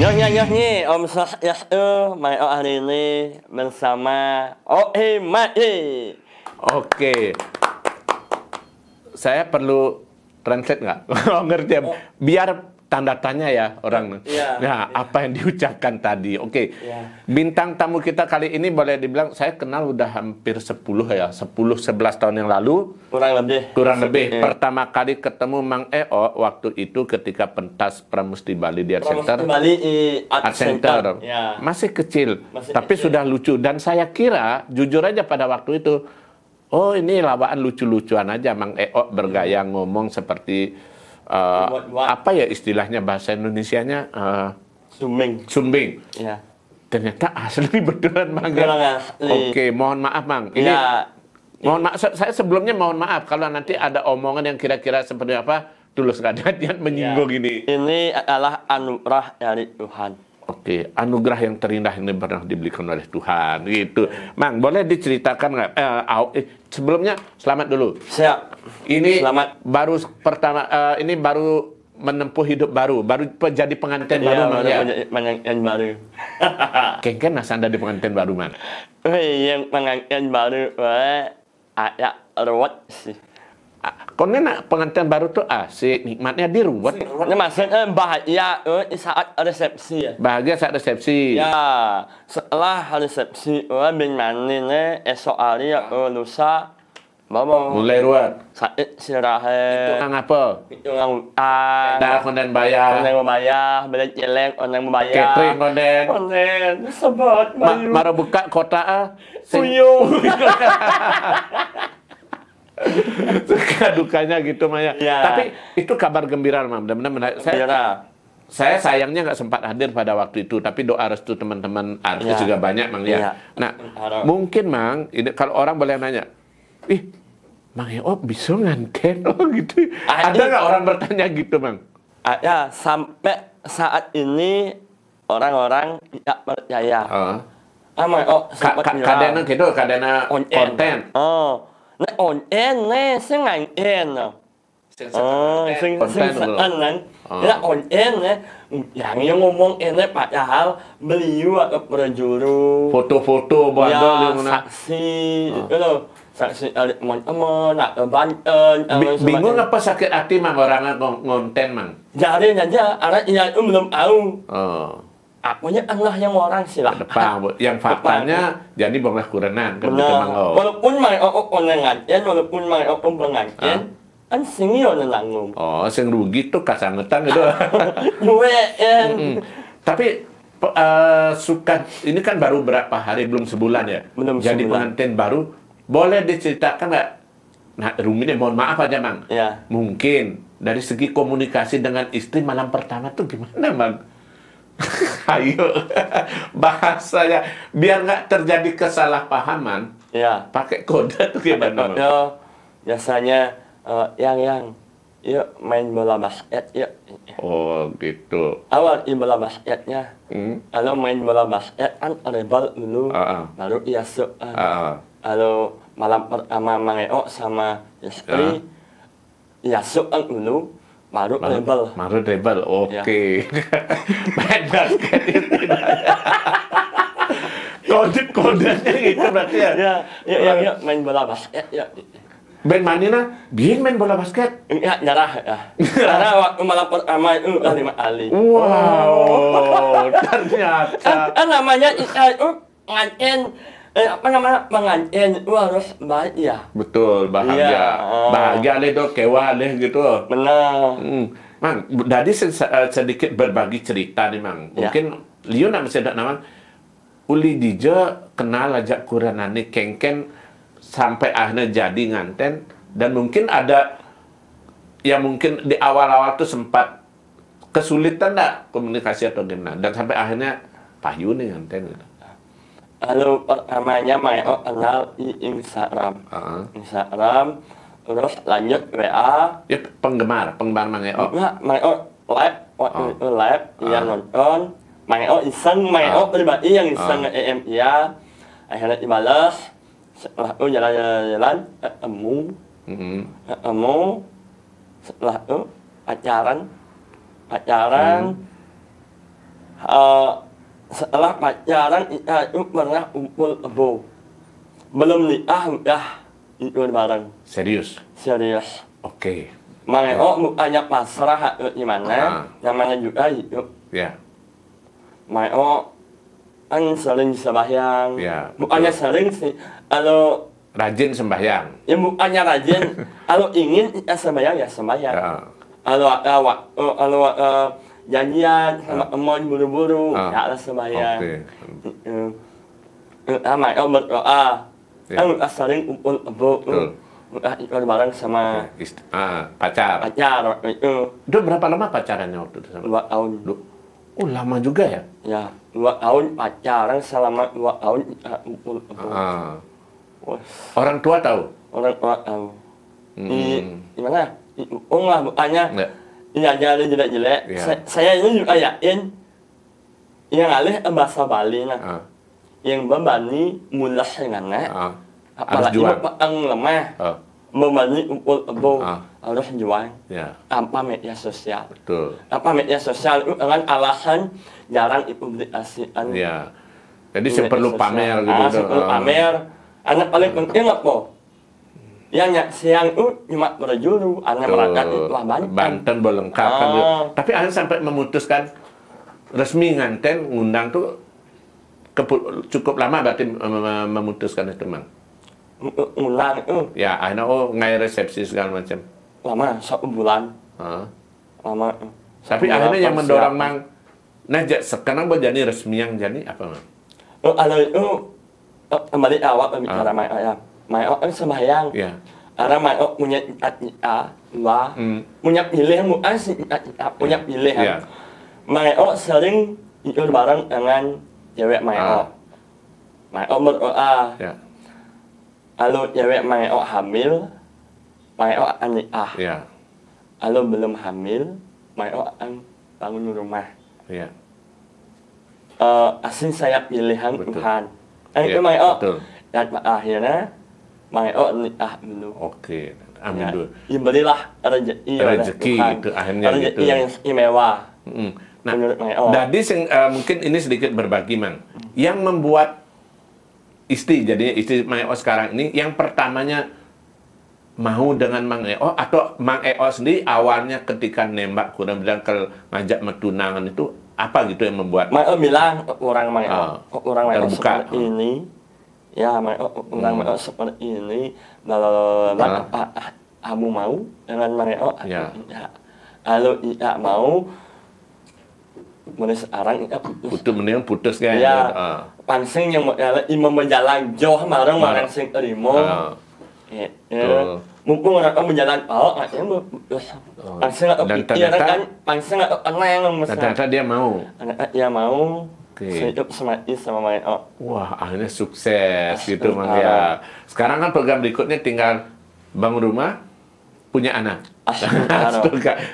Nyonya nih Om Swastiastu, Mai hari ini bersama Mati. Oke, saya perlu translate nggak? Ngerti ya? Biar tanda tanya ya orang. Iya. Nah, apa yang diucapkan tadi? Oke. Iya. Bintang tamu kita kali ini boleh dibilang saya kenal udah hampir 10 11 tahun yang lalu. Kurang lebih. Pertama kali ketemu Mang Eo waktu itu ketika pentas Pramusti Bali di Art Center. Bali Art Center. Ya. Masih kecil, tapi sudah lucu. Dan saya kira, jujur aja pada waktu itu, oh ini lawaan lucu-lucuan aja. Mang Eo bergaya ngomong seperti apa ya istilahnya bahasa Indonesianya? Sumbing. Ya. Ternyata asli betulan Mang. Oke, mohon maaf Mang. Ini mohon maaf, saya sebelumnya mohon maaf kalau nanti ada omongan yang kira-kira seperti apa, tulus nggak ada niat menyinggung ini. Ini adalah anugerah dari Tuhan. Oke, anugerah yang terindah ini pernah diberikan oleh Tuhan, gitu. Mang, boleh diceritakan nggak? Sebelumnya selamat dulu. Siap. Ini selamat. Baru pertama, ini baru menempuh hidup baru jadi pengantin baru, Mang ya. Pengantin baru. Kengken nasanda di pengantin baru, Mang. Yang pengantin baru, ada ruwet sih. Konon pengantin baru tuh asik, nikmatnya di ruwet. Maksudnya bahagia saat resepsi ya. Bahagia saat resepsi. Ya, setelah resepsi, benyaninnya esok hari lusa, mulai ruwet. Sakit sirahe. Itu ngang apa? Itu ngang utang. Dah konden bayar. Konden membayar, beli celeng, konden membayar. Catering konden. Konden, sebut. Mara buka kota Puyuh. Suka dukanya gitu Maya. Ya. Tapi itu kabar gembira, Mam. Benar-benar saya sayangnya nggak sempat hadir pada waktu itu, tapi doa restu teman-teman artis juga banyak, Mang ya. Nah, mungkin Mang, ini kalau orang boleh nanya, Mang Eo bisa nganten gitu. Ada nggak orang bertanya gitu, Mang? Ada, sampai saat ini orang-orang tidak percaya. Mang Eo kadena gitu, kadena konten. Nah, sing nganten. Sing seanan. Ya yang ngomong ini padahal beliau berjuru. Foto-foto bandel saksi, saksi teman-teman, Banten. Bingung apa sakit hati Mang orang ngonten, Mang? Jadi aja, anak itu belum tahu. Akunya Allah yang orang silahkan. Yang faktanya jadi boleh kurenan kan gitu Mang Eo. Walaupun Mang Eo pengantin, walaupun Mang Eo pengantin, kan sing yo nanggung. Oh, sing rugi tuh kasangetan gitu. Tapi ini kan baru berapa hari, belum sebulan ya. Jadi pengantin baru, boleh diceritakan nggak? Nah, ruminya mohon maaf aja, Mang. Ya. Mungkin dari segi komunikasi dengan istri malam pertama tuh gimana, Mang? Ayo, bahasanya biar nggak terjadi kesalahpahaman. Ya. Pakai kode tuh gimana? Biasanya yuk main bola basket yuk. Oh gitu. Awal bola basketnya. Kalau main bola basket kan rebel dulu, baru iasuk. Kalau malam pertama Mang Eo sama istri iasuk dulu. Baru rebel. Oke. Main basket itu. Kode-kodenya gitu berarti ya. Ya, main bola basket ya. Ben manina, biar main bola basket. Ya, nyarah ya. Karena waktu malam pertama itu 5 kali. Wow, ternyata. Kan namanya itu pengantin. Pengantin itu harus bahagia. Betul, bahagia. Bahagia itu kewa gitu. Benar. Mang, tadi sedikit berbagi cerita nih, Mang. Mungkin Liu nak mesti ada nama uli dija kenal aja kuranane kengken sampai akhirnya jadi nganten, dan mungkin ada yang mungkin di awal-awal tuh sempat kesulitan enggak komunikasi atau gimana, dan sampai akhirnya payu nih nganten gitu. Lalu pertamanya Mang Eo kenal di Instagram. Instagram, terus lanjut WA. Ya, penggemar Mang Eo. Mang Eo live, waktu itu live, dia nonton. Mang Eo iseng, Mang Eo pribadi yang iseng nge-EM ya. Akhirnya dibalas. Setelah itu jalan-jalan, ketemu. Setelah itu pacaran. Setelah pacaran itu pernah kumpul kebo. Belum nikah udah ikut bareng. Serius? Serius. Oke. Mangeo bukannya pasrah gimana, namanya juga hidup. Ya. Mangeo kan sering sembahyang. Ya, bukannya sering sih, kalau rajin sembahyang. Ya bukannya rajin, kalau ingin ya sembahyang ya sembahyang. Ya. Kalau janjian sama teman buru-buru, ya lah sembahyang. Mangeo berdoa. Kan sering kumpul kebo. Ikut bareng sama pacar. Pacar waktu itu. Udah berapa lama pacarannya waktu itu? 2 tahun. Oh, lama juga ya? Ya, 2 tahun pacaran, selama 2 tahun kumpul kebo. Orang tua tahu? Orang tua tahu. Gimana? Lah bukannya jadi jelek-jelek. Saya ini juga yakin yang alih bahasa Bali nah. Yang membani mulas dengannya. Apalagi yang lemah. Membani kumpul kebo harus jual. Tanpa media sosial. Betul. Tanpa media sosial itu dengan alasan jarang dipublikasikan. Iya. Jadi perlu pamer gitu. Perlu pamer. Anak paling penting apa? Yang siang itu cuma berjuru, anak mereka itu Banten. Banten lengkap kan. Tapi akhirnya sampai memutuskan resmi nganten ngundang tuh cukup lama berarti memutuskan itu, Mang. Ngundang itu? Ya, akhirnya ngai resepsi segala macam. Lama, 1 bulan. Lama. Tapi akhirnya yang mendorong Mang, nah sekarang mau jadi resmi yang jadi apa, Mang? Kalau itu kembali awal bicara Mayo kan sembahyang. Karena Mayo punya cita-cita, punya pilihan, bukan sih cita-cita, punya pilihan. Mayo sering ikut bareng dengan cewek Mayo. Mayo berdoa. Kalau cewek Mayo hamil, Mayo akan nikah. Kalau belum hamil, Mayo akan bangun rumah. Asing saya pilihan Tuhan. Itu Mayo. Dan akhirnya Mayo nikah dulu. Oke, amin dulu. Diberilah rezeki itu akhirnya rezeki yang istimewa. Nah, jadi mungkin ini sedikit berbagi, Mang. Yang membuat istri, jadi istri Mang Eo sekarang ini, yang pertamanya mau dengan Mang Eo, atau Mang Eo sendiri awalnya ketika nembak, kurang bilang ngajak metunangan itu, apa gitu yang membuat? Mang Eo bilang, orang Mang Eo seperti ini, ya Mang Eo seperti ini, apa kamu mau dengan Mang Eo? Kalau tidak mau, mulai sekarang mendingan putus kan? Ya, pangsing yang imam berjalan jauh marang sing terima. Mumpung orang berjalan artinya pangsing atau pikiran kan pangsing atau kenang. Ternyata dia mau. Dia mau. Hidup semati sama Mang Eo. Wah, akhirnya sukses gitu, Mang ya. Sekarang kan program berikutnya tinggal bangun rumah, punya anak.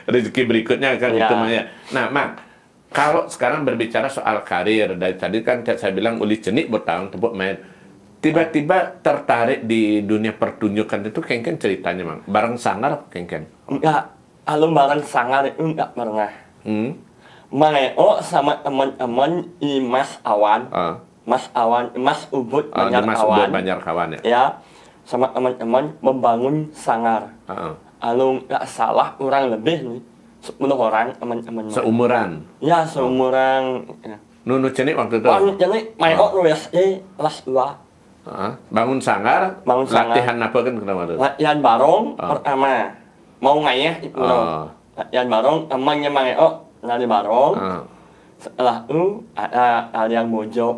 Rezeki berikutnya kan gitu, Mang ya. Nah, Mang, kalau sekarang berbicara soal karir, dari tadi kan saya bilang uli cenik bertahun tepuk main. Tiba-tiba tertarik di dunia pertunjukan itu kengken ceritanya, Mang. Bareng Sanggar kengken? Enggak, kalau bareng Sanggar itu enggak pernah. Mang Eo sama teman-teman Mas Awan, Mas Ubud Banjarkawan ya. Ya, sama teman-teman membangun Sanggar. Kalau enggak salah kurang lebih nih 10 orang teman-teman. Seumuran? Ya, seumuran. Nunu cenik waktu itu? Bangun cenik, Mang Eo kelas 2. Bangun Sanggar, latihan apa kan kenapa tuh? Latihan barong pertama. Mau ngayeh itu. Latihan barong, temannya Mang Eo lari barong. Setelah itu ada yang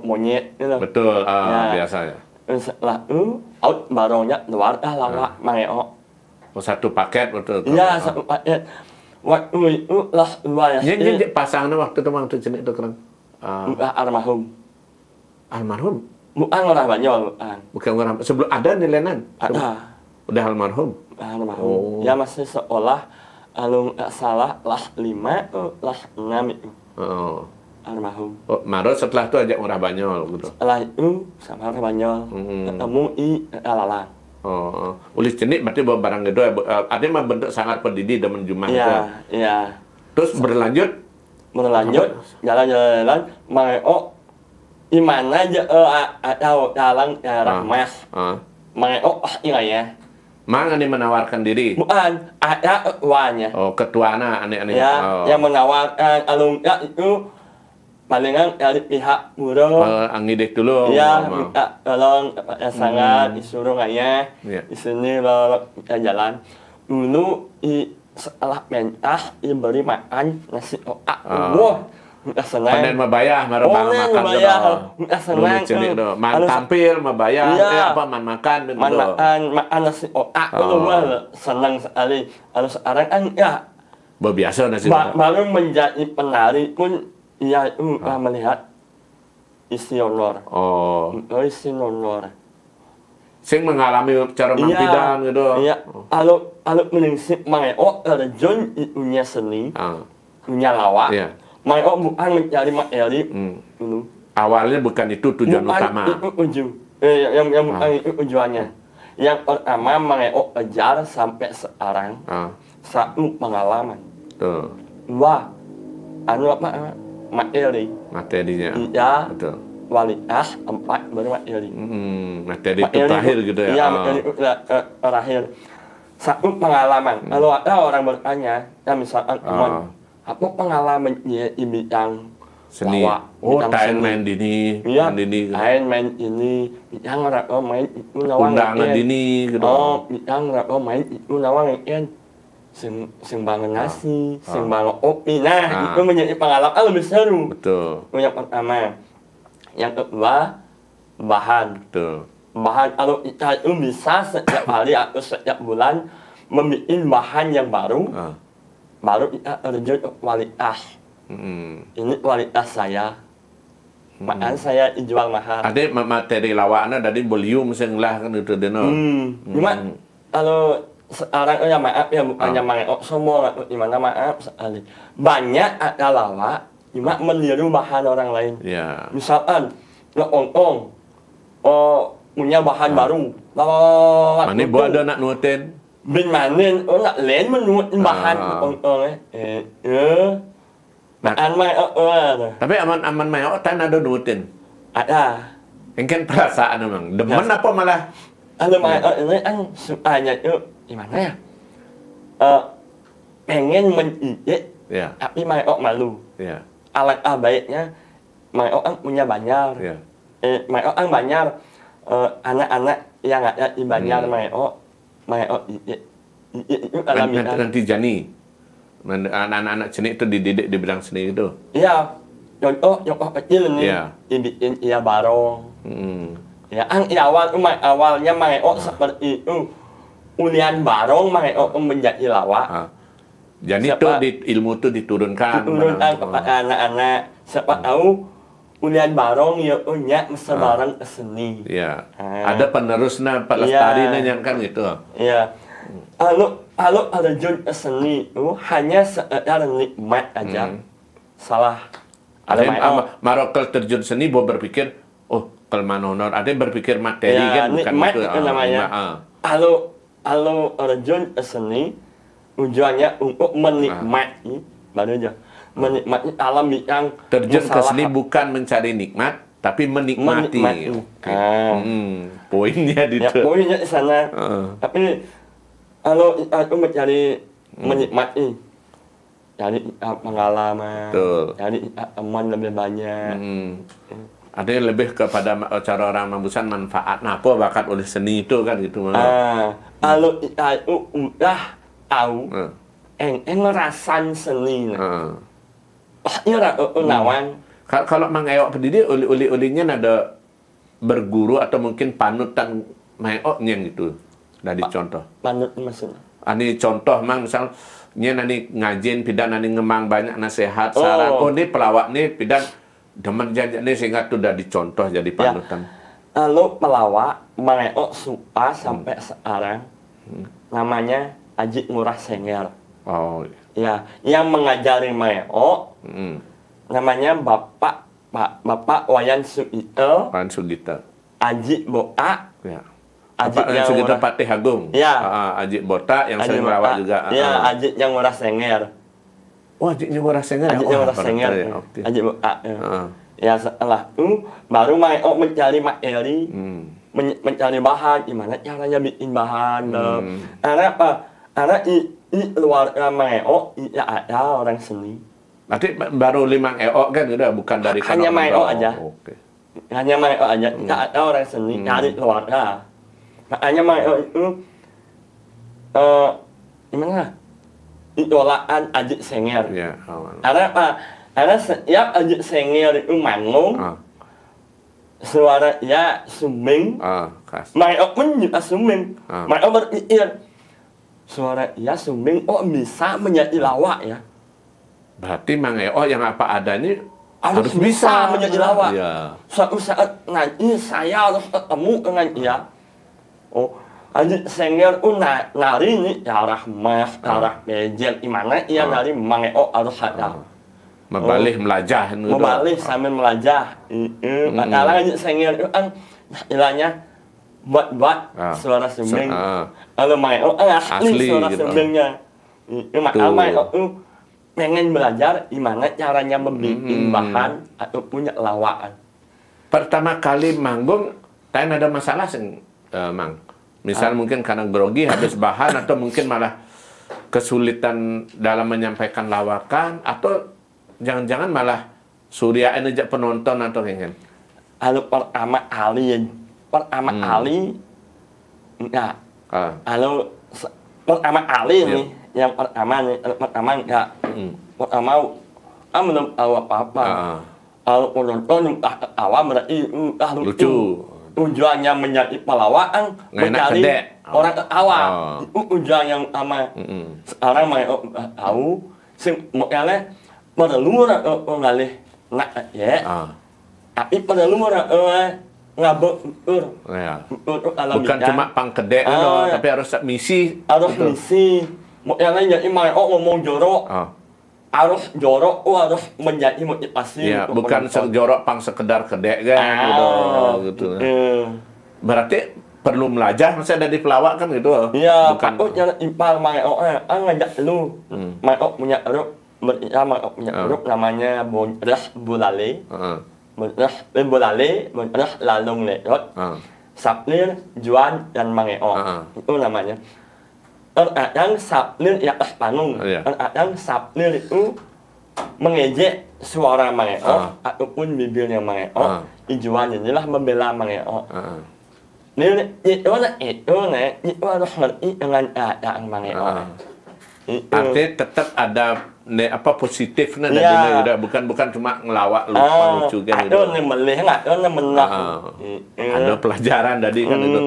monyet gitu. Betul, biasa ya. Setelah itu out barongnya luar lawak Mang Eo. Satu paket betul. Iya, satu paket. Waktu itu lah luar ya. Jadi pasangnya waktu itu Mang cenik itu keren. Almarhum. Almarhum? Bukan orang Banyol, bukan. Bukan orang. Sebelum ada nilenan? Ada. Udah almarhum? Almarhum. Ya masih seolah, kalau nggak salah, kelas 5 atau kelas 6 itu. Almarhum. Maro setelah itu ajak orang Banyol gitu? Setelah itu sama orang Banyol. Ketemu di Lalang. Ulis cenik berarti bawa barang gede, artinya bentuk sangat pendidih dan menjumlah. Iya. Terus berlanjut berlanjut jalan-jalan Mangeo imana aja atau dalang rahmas Mangeo ya Mang ini menawarkan diri? Bukan, ada ketuanya. Oh, ketuana aneh-aneh. Ya, yang menawarkan alungnya itu palingan dari pihak buruh. Angidek dulu. Iya, minta tolong sangat disuruh kayaknya. Di sini lo jalan. Dulu setelah pentas diberi makan nasi otak. Wah, senang. Panen mabayah, marabang makan dulu. Senang. Man tampil mabayah, apa man makan dulu. Makan nasi otak dulu, senang sekali. Kalau sekarang kan ya biasa nasi otak. Baru menjadi penari pun ia itu melihat isi honor. Isi honor. Sing mengalami cara mampidan gitu. Iya. Kalau meningsip Mangeo terjun punya seni, punya lawak. Mangeo bukan mencari materi dulu. Awalnya bukan itu tujuan utama. Itu ujung. Yang bukan itu tujuannya. Yang pertama Mangeo kejar sampai sekarang. Satu pengalaman. Dua, materinya. Iya. Betul. Kualitas 4 baru materi. Materi itu terakhir gitu ya. Iya, materi itu terakhir. Satu pengalaman. Kalau ada orang bertanya, ya misalkan apa pengalaman dia di bidang seni? Tain main dini, main ini, bidang rako main itu nawang undangan dini gitu. Bidang rako main itu nawang kan sing bangun nasi, sing bangun kopi. Nah, itu menjadi pengalaman lebih seru. Betul. Yang pertama. Yang kedua, bahan. Betul. Bahan kalau kita itu bisa setiap hari atau setiap bulan membuat bahan yang baru. Baru kita terjun ke kualitas. Ini kualitas saya. Makanya saya dijual mahal. Ada materi lawakannya dari volume sing lah kan itu deno. Cuma kalau sekarang ya maaf ya bukannya Mangeo semua atau gimana maaf sekali. Banyak ada lawak cuma meniru bahan orang lain. Misalkan ngeongkong punya bahan baru. Mana buat ada nak nuatin? Bin manin, nak lain menuatin bahan ngeongkong Tapi aman Mangeo tan ada nuatin? Ada. Engken perasaan memang. Demen apa malah? Kalau Mangeo ini kan sukanya itu gimana ya? Pengen mendidik, tapi Mangeo malu. Alangkah baiknya Mangeo kan punya Banjar. Mangeo kan Banjar, anak-anak yang ada di Banjar Mangeo itu alamiah. Nanti Jani, anak-anak seni itu dididik di bidang seni itu. Iya, contoh kecil nih, dibikin ia barong. Ya, awalnya Mangeo seperti itu, ulian barong Mangeo menjadi lawak. Jadi itu ilmu itu diturunkan kepada anak-anak. Siapa tahu ulian barong ya punya sebarang seni. Iya. Ada penerusnya, pelestarinya yang kan gitu. Iya. Kalau terjun ke seni itu hanya sekedar nikmat aja. Salah. Ada Marokkel terjun seni mau berpikir, kelemahan honor. Ada yang berpikir materi kan bukan nikmat itu namanya. Kalau terjun ke seni tujuannya untuk menikmati, baru aja menikmati alam yang terjun ke seni bukan mencari nikmat, tapi menikmati. Poinnya di itu. Poinnya di sana. Tapi kalau aku mencari menikmati, cari pengalaman, cari teman lebih banyak. Ada yang lebih kepada cara orang Mambusan manfaat. Apa bakat oleh seni itu kan gitu. Kalau itu udah tahu, ngerasain seni. Nawang. Kalau Mangeo pendidik, uli-ulinya ada berguru atau mungkin panutan Mangeo yang gitu. Dari contoh. Panut maksudnya. Ani contoh mang misal nanti ngajin pidan nanti ngemang banyak nasihat saran. Ini pelawak nih pidan demen janji sehingga tuh udah dicontoh jadi panutan. Lalu pelawak Mangeo suka sampai sekarang namanya Aji Ngurah Sengger. Ya, yang mengajari Mangeo namanya Bapak Wayan Sugito. Aji Boa. Aji yang Sugito Patih Agung. Ya. Aji Bota yang sering melawak juga. Ya, Aji yang Ngurah Sengger. Wah, Ajiknya orang Sengir ya? Ajiknya orang Sengir. Ajik ya setelah itu baru Maeo mencari materi, mencari bahan, gimana caranya bikin bahan. Karena apa? Karena di keluarga Maeo tidak ada orang seni. Berarti baru Limang Eo kan udah, bukan dari hanya Maeo aja. Okay. Hanya Maeo aja, tidak ada orang seni dari keluarga. Makanya Maeo itu gimana? Idolaan Ajik Sengir. Ya, karena apa? Karena setiap Ajik Sengir itu manggung, suara ya sumbing, Maeo pun juga sumbing. Maeo berpikir, suara ya sumbing, bisa menjadi lawak ya. Berarti Mang Eo yang apa adanya harus bisa menjadi lawak. Ya. Suatu saat nanti saya harus ketemu dengan dia. Ajik Sengir itu nari nih, arah mas, arah bejen, gimana ia nari Mang Eo harus ada. Membalih melajah. Membalih sambil melajah. Karena Ajik Sengir itu kan istilahnya buat suara sumbing. Kalau Mang Eo asli suara gitu. Sumbingnya. Maka Mang Eo itu pengen belajar gimana caranya membuat bahan atau punya lawakan. Pertama kali manggung, tak ada masalah sih, Mang. Misal mungkin karena grogi habis bahan, atau mungkin malah kesulitan dalam menyampaikan lawakan, atau jangan-jangan malah suriaan aja penonton atau kayak. Kalau pertama kali enggak. Kalau pertama kali nih, yang pertama enggak. Pertama belum tahu apa-apa. Kalau penonton ketawa berarti lucu. Tujuannya menjadi pelawaan, mencari orang ketawa. Itu tujuan yang utama. Sekarang Maeo tahu, makanya perlu ngalih nak ya. Tapi perlu ngabuk bukan cuma pangkedek, tapi harus misi. Harus misi. Makanya jadi Maeo ngomong jorok. Harus jorok, harus menjadi motivasi. Ya, bukan jorok pang sekedar kedek kan, gitu. Berarti perlu melajah, masih ada di pelawak kan gitu. Iya, aku jangan impal Maeo, ngajak lu. Maeo punya grup, Maeo punya grup namanya Bonres Bulale. Bonres Lalung Lekot, Saplir, Juan, dan Maeo. Itu namanya. Kadang Saplir di atas panggung, kadang Saplir itu mengejek suara Maeo ataupun bibirnya Maeo. Tujuannya adalah membela Maeo. Itu harus ngerti dengan keadaan Maeo. Artinya tetap ada positifnya dari udah bukan cuma ngelawak lucu kan gitu. Ada pelajaran tadi kan itu.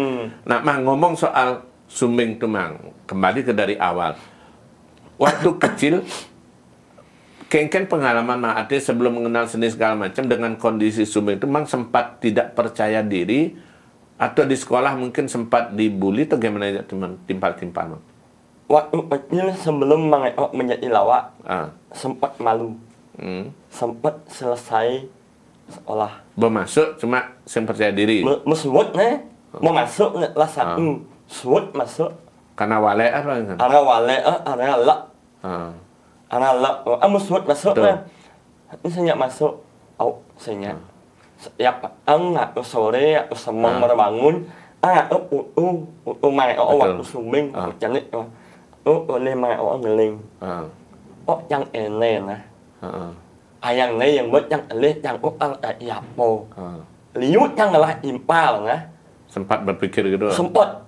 Nah, Mang, ngomong soal sumbing tuh, Mang, kembali ke dari awal. Waktu kecil, kengken pengalaman Mang Ade sebelum mengenal seni segala macam dengan kondisi sumbing itu, Mang sempat tidak percaya diri atau di sekolah mungkin sempat dibully atau gimana ya, teman timpal-timpal, Mang? Waktu kecil sebelum Mang Eo menjadi lawak, sempat malu, sempat selesai sekolah. Bermasuk cuma saya percaya diri. Meswut nih, mau masuk kelas 1. Suut masuk karena wale apa kan? Karena wale, karena lek. Karena lek, suut masuk kan? Ini saya masuk, saya setiap atau sore atau semang berbangun, utuh Maeo waktu sumbing, cantik, oleh Maeo ngeling. Yang ini nah, ayang ini yang buat yang eleh, yang yang po, liut yang ngelah impal nah. Sempat berpikir gitu? Sempat.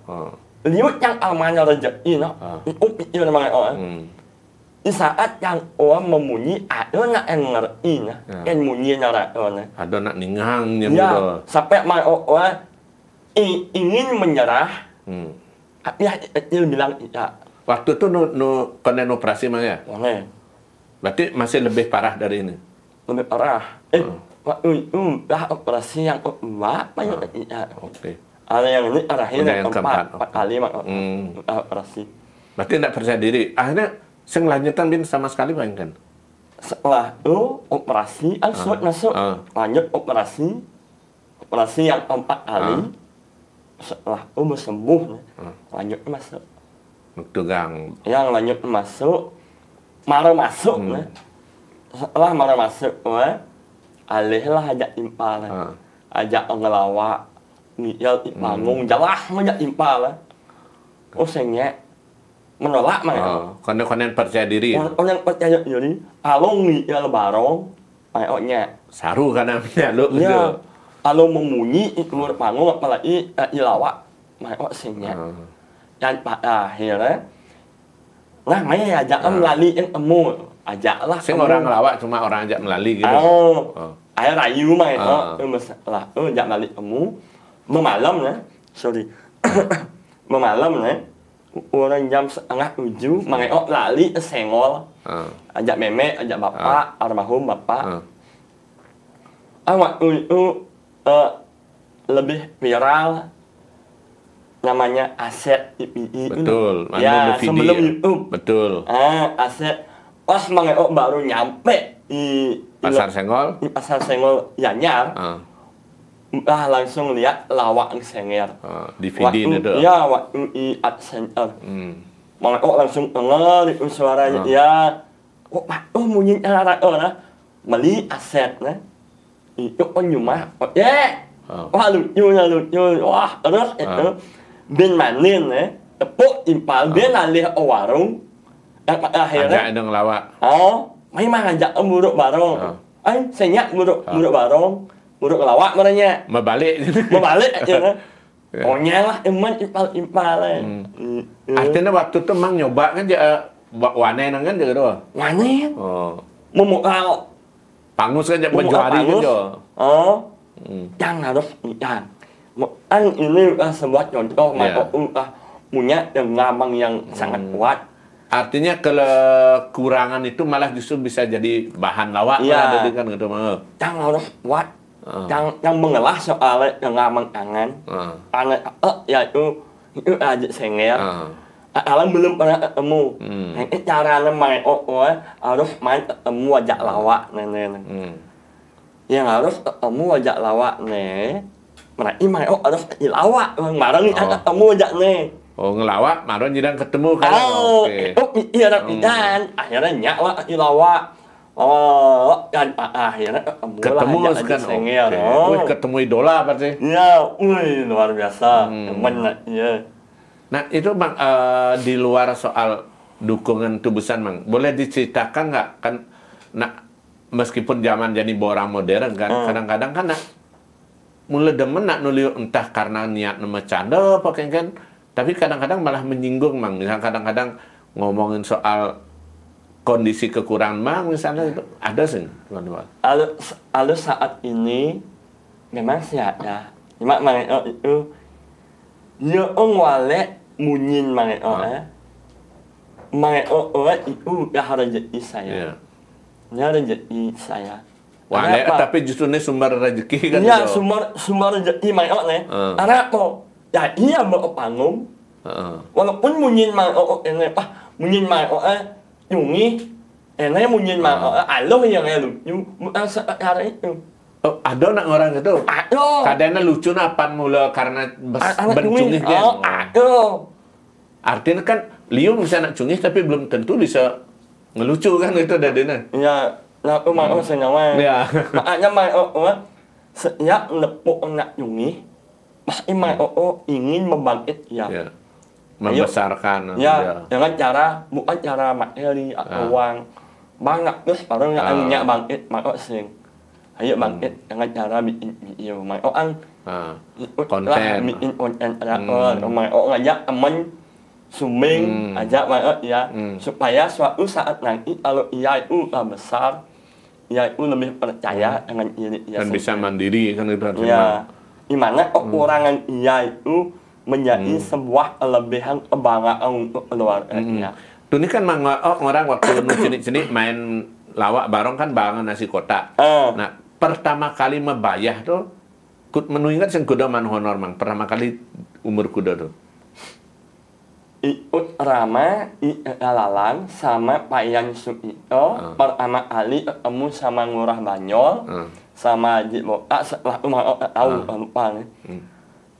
Liut yang amannya rezeki, itu pikir Maeo. Di saat yang orang memunyi, ada nak yang ngerti, yang munyinya rakyat. Ada nak ningang yang gitu. Sampai Maeo ingin menyerah, tapi dia bilang tidak. Waktu itu kena operasi Mang ya? Berarti masih lebih parah dari ini? Lebih parah. Waktu itu operasi yang kedua, Oke. Ada yang ini terakhir yang keempat kali operasi. Berarti tidak percaya diri. Akhirnya saya ngelanjutan bin sama sekali Bang kan? Setelah itu operasi, masuk lanjut operasi yang keempat kali. Setelah itu sembuh, lanjut masuk. Tegang. Yang lanjut masuk, marah masuk setelah marah masuk alih lah ajak impal ajak ngelawak ngiyal bangun jalah ngajak impal sengnya menolak mah konen percaya diri orang percaya diri along ngiyal barong mayoknya saru karena lu ya kalau memunyi keluar panggung apalagi ilawak mayok sengnya dan pada akhirnya nah maya ajak melalui yang emu ajaklah orang ngelawak cuma orang ajak melalui gitu ayah rayu mah masalah ajak melalui emu memalam memalam orang jam 6:30 mangeo lali sengol ajak meme ajak bapak almarhum bapak waktu itu lebih viral namanya Aset IPI betul ya sebelum YouTube betul Aset pas mangeo baru nyampe di pasar Senggol Yanyar langsung lihat lawak Senger DVD itu ya waktu di Art Center mangeo langsung denger itu suaranya ya munyi lah meli Aset itu penyumah wah lucu wah terus itu ben manin tepuk impal ben alih warung yang pada akhirnya ada ngelawak memang ngajak buruk barong senyak buruk barong buruk ngelawak merenya membalik aja lah eman impal artinya waktu itu mang nyoba kan wanen kan dia doang wanen memukau pangus kan menjuari gitu yang harus ini sebuah contoh punya dengamang yang sangat kuat artinya kekurangan itu malah justru bisa jadi bahan lawak kan gitu yang harus kuat yang mengelah soal dengamang angan yaitu itu aja Senger alam belum pernah ketemu caranya main harus main ketemu wajah lawak yang harus ketemu wajah lawak mereka main harus lawak marah nih ketemu wajah ngelawak marah jadi ketemu kan iya dan akhirnya nyala lawak dan akhirnya ketemu kan ketemu idola berarti ya luar biasa iya. Nah itu Bang, di luar soal dukungan tubusan Bang, boleh diceritakan nggak kan, meskipun zaman jadi orang modern kan, kadang-kadang kan mulai demen nulis entah karena niat nama canda apa kan, tapi kadang-kadang malah menyinggung Bang, misalnya kadang-kadang ngomongin soal kondisi kekurangan Bang, misalnya itu ada sih teman-teman. Lalu saat ini memang sih ada, cuma itu yung wale munyin itu udah rezeki saya. Ini rezeki saya. Wale tapi justru ini sumber rezeki kan? Iya, sumber rezeki Karena apa? Ya iya mau panggung. Walaupun munyin ini munyin yungi, ini munyin aloh yang lucu, bukan sekarang itu. Ada nak orang itu? Kadang lucu apa mula karena bercungih kan? Artinya kan Liu bisa nak cungih tapi belum tentu bisa ngelucu kan itu dadena. Ya, aku mau senyawa. Ya. Makanya setiap nepuk nak cungih, pasti ingin membangkit ya. Membesarkan. Ya, dengan cara bukan cara materi atau uang. Banyak terus baru nak bangkit sing. Ayo bangkit dengan cara bikin video. Konten. Bikin konten ngajak temen suming, ajak ya. Supaya suatu saat nanti kalau ia itu besar, ia itu lebih percaya dengan diri ia dan bisa mandiri kan itu artinya. Ya. Dimana kekurangan ia itu menjadi sebuah kelebihan kebanggaan untuk keluarganya. Tuh ini kan orang waktu cilik-cilik main lawak bareng kan bangun nasi kotak. Nah, pertama kali membayar tuh, menunjukkan sing kuda man honor Mang. Pertama kali umur kuda tuh. Iut Rama, Lalang sama Pak Yan Sukito pertama kali ketemu sama Ngurah Banyol sama Haji Boka setelah tahu lupa nih.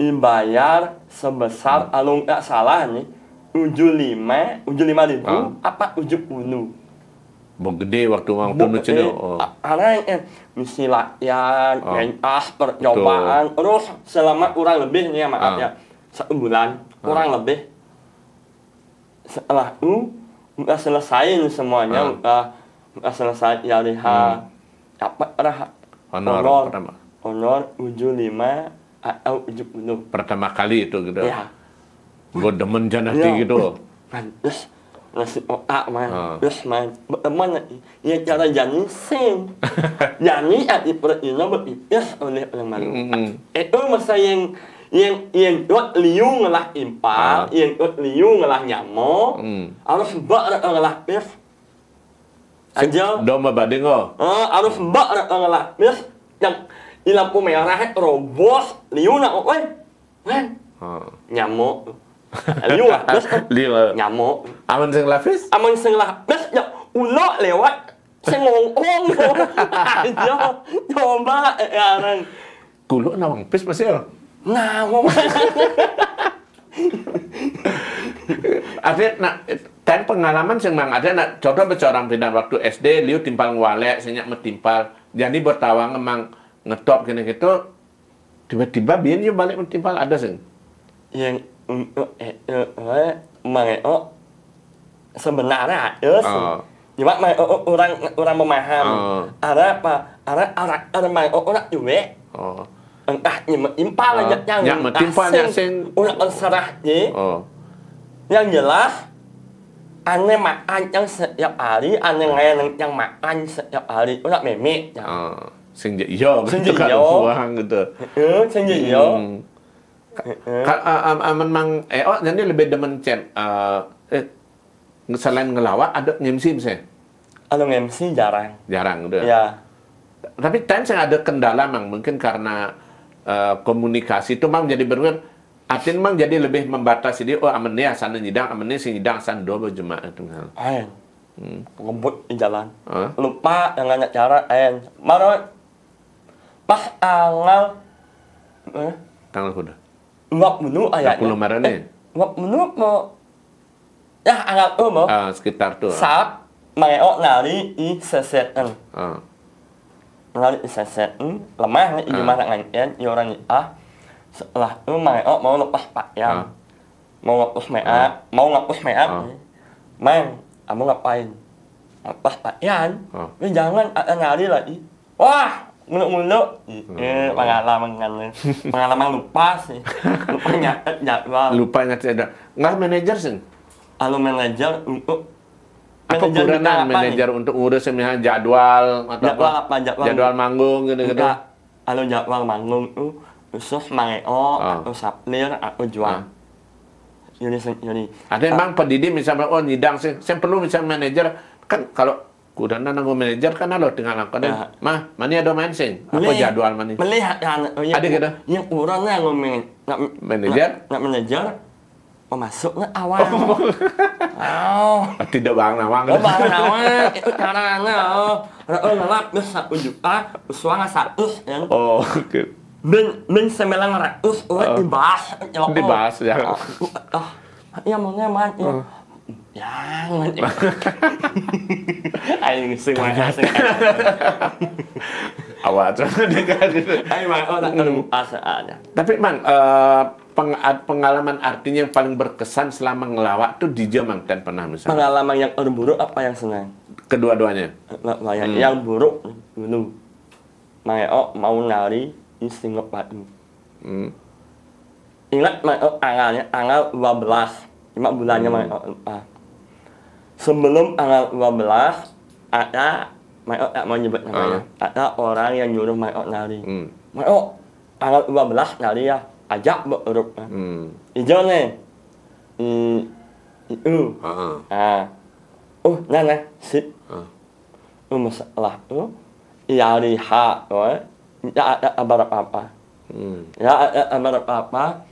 Dibayar sebesar kalau nggak salah nih 75.000 apa 70. Bom gede waktu macam tu. Karena mesti latihan, pentas, percobaan, terus selama kurang lebih nih maaf ya, sebulan kurang lebih. Setelah itu udah selesai semuanya, udah selesai ya lihat dapat honor 75 atau 70. Pertama kali itu gitu. Ya. Gue demen janati gitu. Terus nasi otak man, terus man, teman ya cara janji sing, janji at diperintah beripis oleh orang mana. Itu masa yang buat liu ngelah impal, yang buat liu ngelah nyamuk, harus mbak ngelah pis. Aja. Doma badingo. Harus mbak ngelah pis yang di lampu merah robos liu nak man, nyamuk. Liu terus nyamuk. Aman sing lapis? Aman sing lapis ya ulok lewat sing ngongong. Ayo coba sekarang. Kulo nawang pis masih ya? Nawang. Ada nak ten pengalaman sing mang ada nak contoh becorang pindah waktu SD liu timpal ngwalek senyak metimpal. Jadi bertawang emang ngetop gini gitu tiba-tiba biyen yo balik metimpal ada sing. Yang untuk sebenarnya ada sih. Cuma orang memaham. Ada apa? Ada orang juga. Entah impal aja yang metimpal yang sing orang terserah je. Yang jelas aneh makan yang setiap hari, aneh yang makan setiap hari. Orang memek. Sing iyo sing iyo gitu. Sing iyo. Aman mang jadi lebih demen selain ngelawak ada MC misalnya? Kalau MC jarang udah. Ya. Tapi saya ada kendala mang mungkin karena komunikasi itu mang jadi berwer atin mang jadi lebih membatasi dia amene asana nyidang amene sing nyidang asan dua berjemaah itu ngal. Ngebut di jalan. Lupa dengan cara marot pas tanggal kuda. Wak menu ayatnya. 10 Maret nih. Wak menu mau ya anggap mau. Sekitar tuh. Saat mau nari i seseten. Nari i seseten lemah nih di mana nganten i orang setelah itu mau lepas pakaian. Mau ngapus make-up. Mang, kamu ngapain? Lepas pakaian. Ini jangan nari lagi. Wah, muluk-muluk, pengalaman lupa sih, lupa nyatet jadwal. Lupa nyatet jadwal. Nggak manajer sih? Kalau manajer untuk apa kurangnya manajer untuk ngurus misalnya jadwal atau jadwal apa? Jadwal manggung gitu-gitu. Kalau jadwal manggung itu khusus mangeo atau saplir atau jual. Ini. Ada emang pendidik misalnya nyidang sih, saya perlu misalnya manajer kan kalau kuda nanggung manajer kan lo tinggal lakukan mah mani ada main sing apa jadwal mani melihat kan ada gitu yang kurangnya ngomong manajer masuk nggak awal tidak bang nawang itu caranya ngelap bisa juta usuanga 100 ya oke ben 900 dibahas ya ya mau nyaman jangan aing sing awat gitu aing mah orang aja tapi mang pengalaman artinya yang paling berkesan selama ngelawak tuh di Jamang dan pernah misalnya pengalaman yang buruk apa yang senang kedua-duanya yang buruk dulu mau nari di Singapura ingat tanggal 12 cuma bulannya lupa. Sebelum tanggal 12 ada Mayo tak mau nyebut namanya. Ada orang yang nyuruh Mayo nari. Mayo tanggal 12 nari ya, ajak berurut. Ijo nih. Itu. Nana sip. Masalah tu ya lihat ya ada apa-apa. Ya ada apa-apa.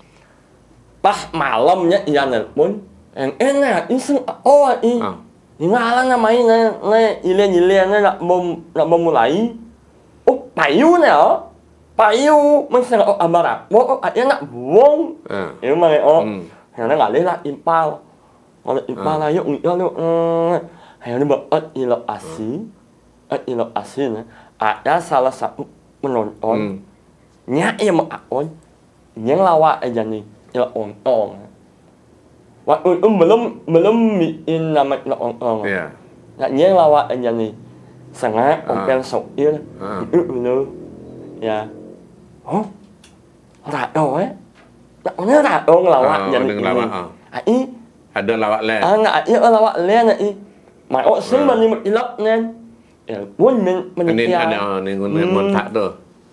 Pas malamnya ia nelpon yang enak iseng ngalang main ilen nak memulai payu nih payu mesti abarak nak buang itu mah karena nggak lah impal kalau impal ayo Akhirnya ilokasi, ada salah satu penonton yang mengakon yang lawak aja nih ilok-ong. Waktu itu belum bikin nama ilok-ong. Nah, yang lawak aja nih sangat open soil itu dulu ya. Oh, rado Naknya rado ngelawak jadi ini. Ada lawak lain. Lawak lain mai sing mani ilok nen. Ya, pun ini ada ngontak tu.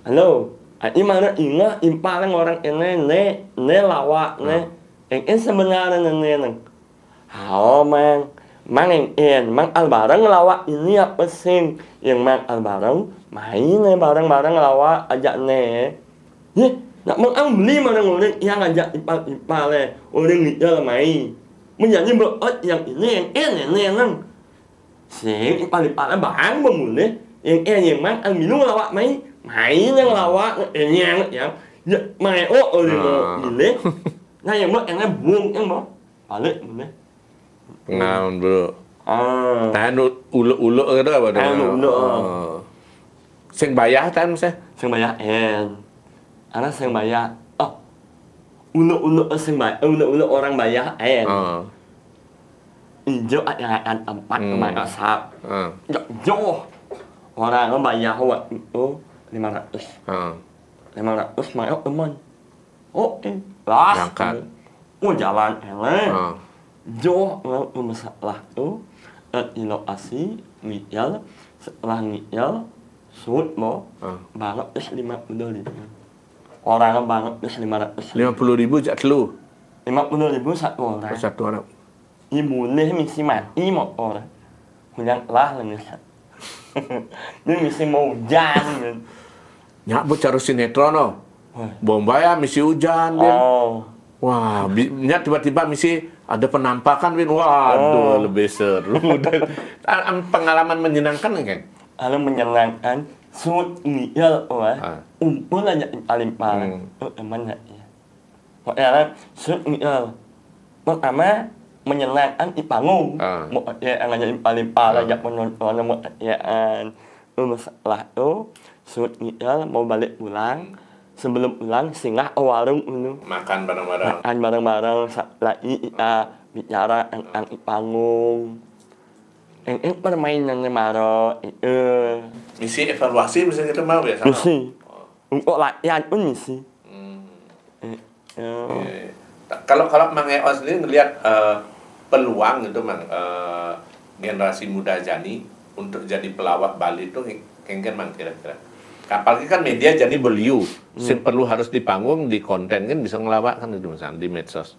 Halo. Mana ingat impalan orang ini ne lawak ne. Yang sebenarnya ne. Mang Albarang ngelawak ini apa sih? Yang Mang Albarang main barang-barang ngelawak ajak ne. Nak beli mana orang yang ajak ipal orang ni lah main. Menjadi berat yang ini yang sing ipal bahan bermula yang Mang minum ngelawak main yang ngelawak yang main orang ni. Nah yang buang yang balik mana? Pengalaman bro. Tahan uluk-uluk ke apa? Tahan uluk. Sing bayar tahan mesti? Sing bayar Anak sing bayar. Uluk-uluk sing bayar. Uluk-uluk orang bayar Ijo ada tempat kemana asap. Jauh. Orang bayar waktu itu 500. 500 mayok teman. Lah. Jalan jauh masalah tu ilokasi ngiyal setelah ngiyal sud mo banget 50.000 orang banget 50.000 jak telu 50.000 satu orang ibu leh misi mati mo orang hujan lah lengan ini misi mau hujan nyak bicara sinetron no Bombay misi hujan dia wah nyak tiba-tiba misi ada penampakan, waduh lebih seru. Pengalaman menyenangkan kan? Kalau menyenangkan, sud ngiyal, umpul aja paling mana ya? Pokoknya sud ngiyal. Pertama menyenangkan di panggung, aja paling ajak penonton, masalah itu sud ngiyal mau balik pulang. Sebelum pulang singgah warung dulu. Makan bareng-bareng. Makan bareng-bareng lagi kita bicara tentang panggung. Yang permainan maro misi evaluasi bisa kita mau ya sama. Misi. Untuk latihan pun misi. Kalau Mang Eos sendiri ngelihat peluang itu Mang generasi muda Jani untuk jadi pelawak Bali itu kengken Mang kira-kira. Apalagi kan media jadi beliau, perlu harus di panggung, di konten kan bisa ngelawak kan itu misalnya di medsos.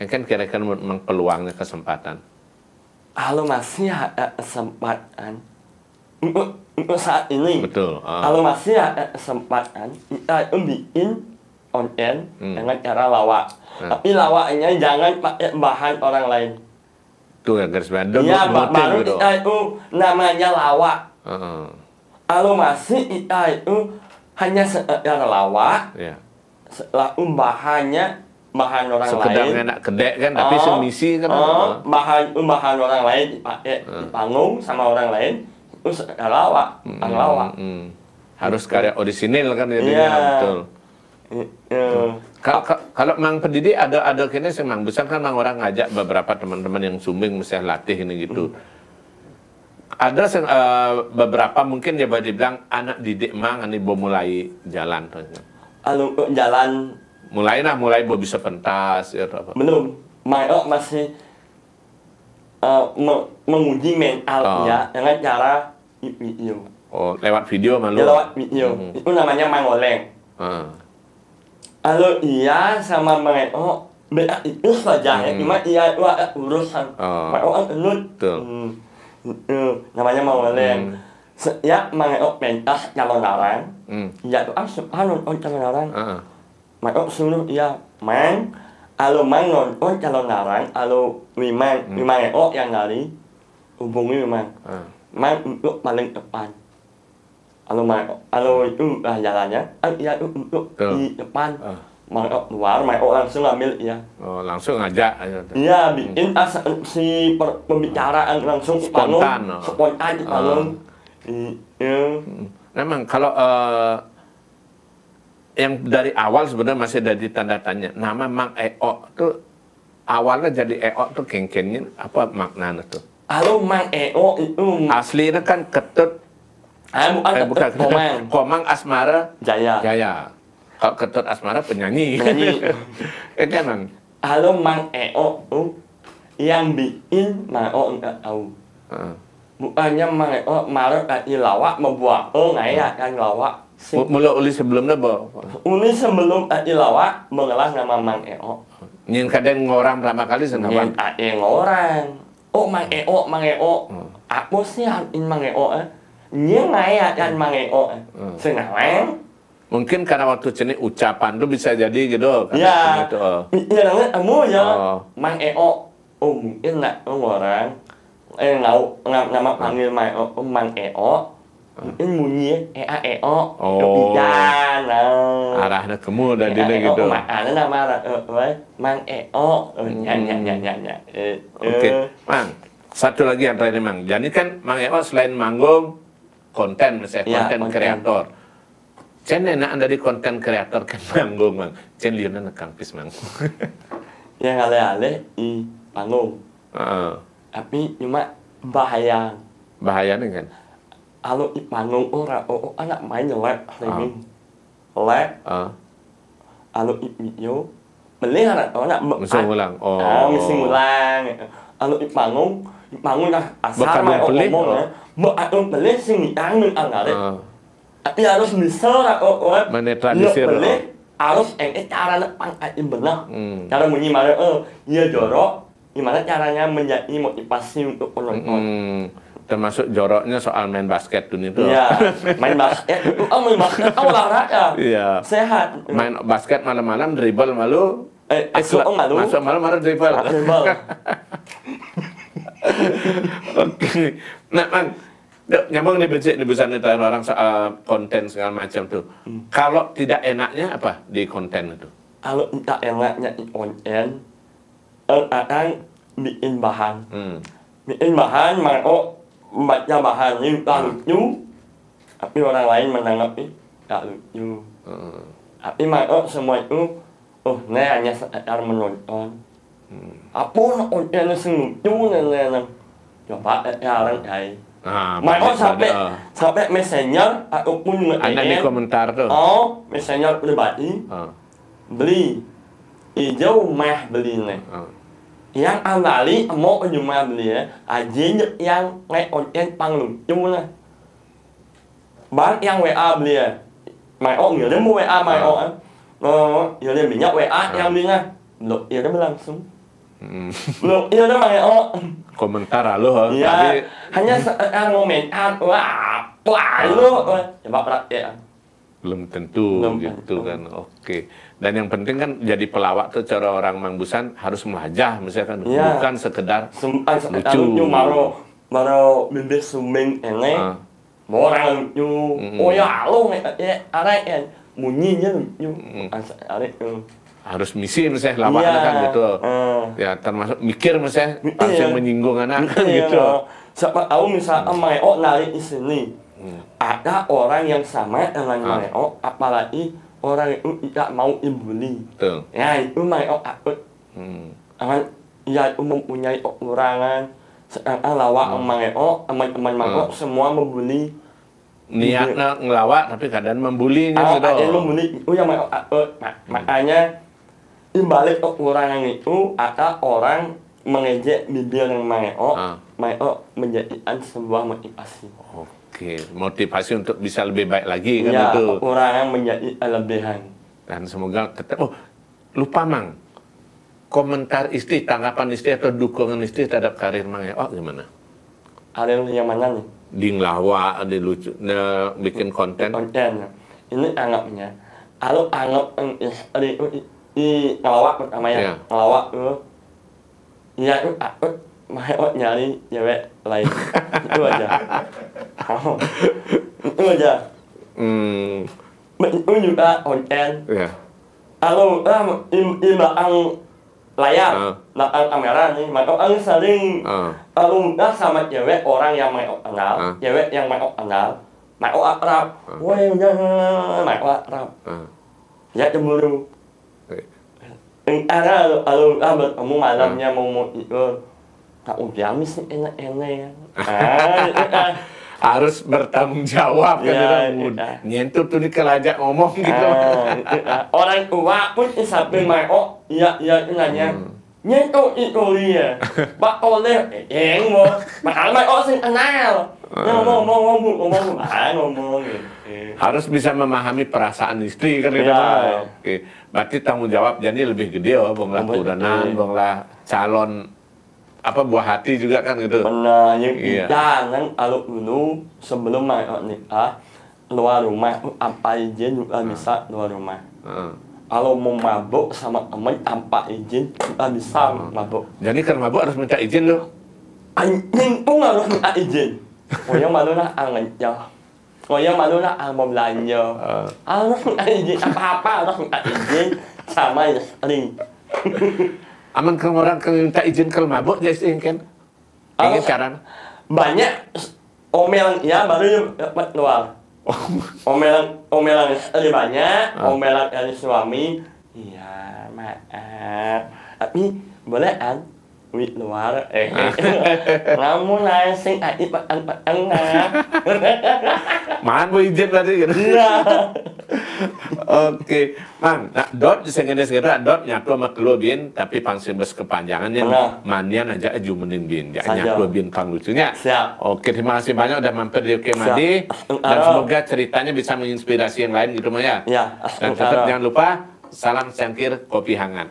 Kan kira-kira memang peluangnya kesempatan. Kalau masih ada kesempatan untuk saat ini. Betul. Kalau masih ada kesempatan kita bikin konten dengan cara lawak. Tapi lawaknya jangan pakai bahan orang lain. Tuh ya garis bawah. Iya, baru kita itu namanya lawak. Kalau masih kita itu hanya sekedar lawak, setelah bahan orang sekedar lain. Sekedar enak kedek kan, tapi semisi kan. Bahan orang lain dipakai di panggung sama orang lain, itu sekedar lawak, lawak. Harus karya orisinil kan jadinya, betul. Kalau Mang pendidik ada kini Mang besar kan Mang orang ngajak beberapa teman-teman yang sumbing mesti latih ini gitu. Ada beberapa mungkin dia bilang anak didik Mang ini mau mulai jalan tuh. Jalan mulai bisa pentas ya apa. Belum. Mang masih menguji mentalnya dengan cara video. Lewat video malu. Lewat video. Itu namanya Mangoleng. Kalau iya sama Mang beda itu saja ya. Cuma iya itu ada urusan. Mang enut. Namanya Mangoleng. Ya Mang pentas calon orang. Ya itu nonton calon orang. Mang suruh iya Mang. Kalau Mang nonton calon orang, kalau Mang yang lari hubungi Mang. Mang untuk paling depan. Kalau itu jalannya, ya itu untuk di depan. Mang keluar, langsung ambil ya. Oh, langsung ngajak. Iya, bikin si pembicaraan langsung spontan. Spontan di panggung. Iya. Memang kalau yang dari awal sebenarnya masih ada di tanda tanya. Nama Mang Eo tuh awalnya jadi Eo tuh kengkennya apa maknanya tuh? Halo Mang Eo itu aslinya kan Ketut. Bukan Komang Asmara Jaya. Kalau Ketut Asmara penyanyi. Kan Mang. Halo Mang Eo yang bikin Mang Eo enggak tahu. Bukannya Mang Eo marah kaki lawak membuat ngaya kan lawak. Mula uli sebelumnya uli sebelum kaki lawak mengelah nama Mang Eo. Nyin kadang ngorang pertama kali senapa? Nyin ngorang. Mang Eo. Apa sih hatin Mang Eo? Nyin ngaya kan Mang Eo. Sengalang. Mungkin karena waktu cini ucapan tuh bisa jadi gitu. Iya. Iya banget kamu ya. Mang Eo. Mungkin nak ngorang. Nama panggil Mang Eo. Mungkin bunyi Eo. Arahnya kemu dan dini gitu. Makanya nama Mang Eo. Nyanyi. Oke, Mang. Satu lagi yang terakhir Mang. Jadi kan Mang Eo selain manggung konten misalnya konten kreator. Cen enak dari konten kreator kan manggung Mang. Cen liuna nekang pis Mang. Yang ale-ale di panggung. Tapi cuma bahaya. Bahayanya kan? Kalau di panggung anak main jelek streaming. Lek. Kalau di video beli anak mesti ulang. Mesti ulang. Kalau di panggung lah asal main ngomong ya. Mau beli sing ditanggung angare. Tapi harus bisa menetralisir. Beli harus cara pangkatin benar. Cara bunyi mana iya jorok. Gimana caranya menjadi motivasi untuk penonton. Termasuk joroknya soal main basket tuh itu. Iya, main basket. Main basket olahraga. Iya. Sehat. Main basket malam-malam dribble malu. Masuk malam-malam dribble. Oke. Nah, Mang, nyambung nih becik di busan itu orang soal konten segala macam tuh. Kalau tidak enaknya apa di konten itu? Kalau tidak enaknya di konten, akan bikin bahan. Bikin bahan, baca bahan ini tak lucu, tapi orang lain menanggapi tak lucu. Tapi semua itu, ini hanya sekedar menonton. Apa konten lucu nenek? Coba orang kaya. Sampai messenger ataupun ada di komentar tuh. Messenger pribadi. Beli hijau mah beli nih. Yang awali mau cuma beli ya, aja yang kayak konten lucu lah. Bang yang WA beli ya, nhiều đến mua WA nhiều đến minyak WA yang belinya, ya udah langsung. Ya udah komentar lalu ya, hanya komentar wah lu coba perhatian. Belum tentu gitu kan. Oke. Dan yang penting kan jadi pelawak tuh cara orang Mangbusan harus melajah misalkan bukan sekedar lucu. Baru bibir suming ini orang lucu. Ya lu ada yang bunyinya lucu. Harus misi misalnya lawaknya kan gitu. Ya termasuk mikir misalnya langsung menyinggung anak gitu. Siapa tahu misalnya Mayo narik di sini. Ada orang yang sama dengan Mayo, apalagi orang itu tidak mau dibully. Ya itu Mayo takut. Ya itu mempunyai kekurangan. Sedangkan lawak Mayo, teman-teman Mayo semua membuli. Niatnya ngelawak tapi kadang membulinya gitu. Ada yang membuli itu yang Mayo takut. Makanya di balik kekurangan itu ada orang mengejek bibir yang Mayo menjadikan sebuah motivasi. Oke, motivasi untuk bisa lebih baik lagi kan ya, itu. Kekurangan menjadi kelebihan. Dan semoga tetap. Lupa Mang. Komentar istri, tanggapan istri atau dukungan istri terhadap karir Mang Eo gimana? Karir yang mana nih? Di ngelawak, di lucu, bikin konten. Ini anggapnya. Kalau anggap istri di ngelawak pertama ya. Ngelawak itu. Ya itu takut Mayo nyari cewek lain. Itu aja. Itu aja. Itu juga konten. Kalau belakang layar, belakang kamera nih, maka orang sering kalau udah sama cewek orang yang mau kenal, cewek yang mau kenal, mau akrab, wah mau akrab, ya cemburu. Kalau bertemu malamnya mau itu, tak udah sih enak-enak. Harus bertanggung jawab kan, nyentuh tuh dikelajak ngomong gitu. Orang tua pun sampai mau, iya nanya, nyentuh itu dia, pak oleh mau, makanya mau sih kenal, ngomong. Harus bisa memahami perasaan istri kan gitu. Oke, berarti tanggung jawab jadi lebih gede ya, bonglah kuranan, bonglah calon apa buah hati juga kan gitu. Benar, jangan kalau dulu sebelum nikah keluar rumah tanpa izin juga bisa keluar rumah. Kalau mau mabuk sama temen tanpa izin juga bisa mabuk. Jadi kan mabuk harus minta izin loh. Anjing pun harus minta izin. Oh yang malu lah anggenya. Oh yang malu lah mau belanja. Harus minta izin apa-apa harus minta izin sama istri. Aman kalau orang minta izin kalau mabuk ya sih kan? Ingin cara? Banyak omelan ya baru dapat keluar. Omelan istri banyak, omelan dari suami. Iya maaf, tapi boleh kan? Wih luar, namun nasi adik petang nah. Mahan bu izin tadi gitu. Oke, Mang, nah, dot segera dot nyatu sama kelubin, tapi pangsim bes kepanjangannya manian aja jumenin bin, ya nyatu bin kang lucunya. Oke, terima kasih banyak udah mampir di Oke Madi, dan semoga ceritanya bisa menginspirasi yang lain gitu Maya. Dan tetap jangan lupa salam cangkir kopi hangat.